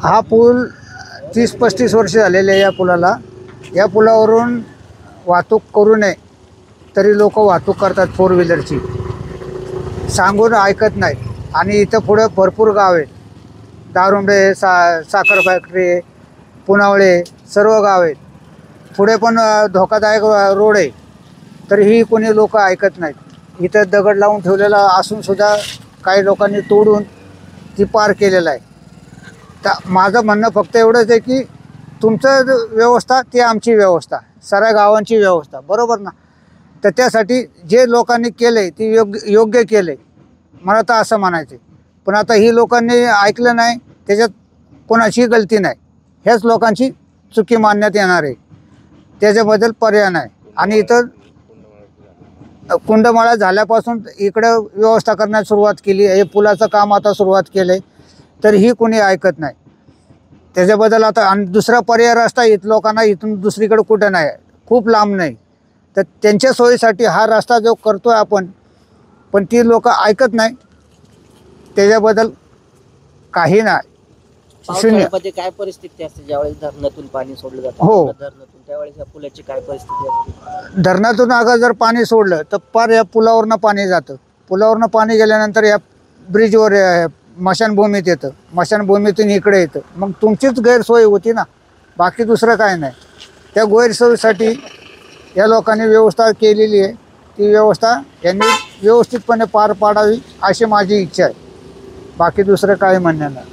हा पूल 30-35 वर्ष झालेले या पुलाला. या पुलावरून वाहतूक करू नये तरी लोक वाहतूक करतात फोर व्हीलरची, सांगून ऐकत नाहीत. आणि इथं पुढे भरपूर गाव आहेत, दारुंडे, साखर फॅक्टरी, पुनावळे, सर्व गाव आहेत. पुढे पण धोकादायक रोड आहे, तरीही कोणी लोक ऐकत नाहीत. इथं दगड लावून ठेवलेला असूनसुद्धा काही लोकांनी तोडून ती पार केलेलं आहे. तर माझं म्हणणं फक्त एवढंच आहे की तुमचं व्यवस्था ती आमची व्यवस्था, साऱ्या गावांची व्यवस्था, बरोबर ना. तर त्यासाठी जे लोकांनी केलं आहे ती योग्य केलं आहे, मला तर असं म्हणायचं आहे. पण आता ही लोकांनी ऐकलं नाही, त्याच्यात कोणाची गलती नाही, ह्याच लोकांची चुकी मानण्यात येणार आहे, त्याच्याबद्दल पर्याय नाही. आणि इथं कुंडमाळा झाल्यापासून इकडं व्यवस्था करण्यास सुरुवात केली, हे पुलाचं काम आता सुरुवात केलं आहे, तर ही कोणी ऐकत नाही. त्याच्याबद्दल आता आणि दुसरा पर्याय रस्ता लोकांना इथून दुसरीकडे कुठं नाही, खूप लांब नाही. तर त्यांच्या सोयीसाठी हा रस्ता जो करतोय आपण, पण ती लोक ऐकत नाही, त्याच्याबद्दल काही नाही. शून्य. काय परिस्थिती असते ज्यावेळेस धरणातून पाणी सोडलं जातं? हो, धरणातून त्यावेळेस या पुलाची काय परिस्थिती असते? धरणातून अगं जर पाणी सोडलं तर पार या पुलावरनं पाणी जातं. पुलावरनं पाणी गेल्यानंतर या ब्रिजवर स्मशानभूमीत येतं, स्मशानभूमीतून इकडे येतं. मग तुमचीच गैरसोय होती ना, बाकी दुसरं काय नाही. त्या गैरसोयीसाठी या लोकांनी व्यवस्था केलेली आहे, ती व्यवस्था यांनी व्यवस्थितपणे पार पाडावी अशी माझी इच्छा आहे, बाकी दुसरं काय म्हणणं नाही.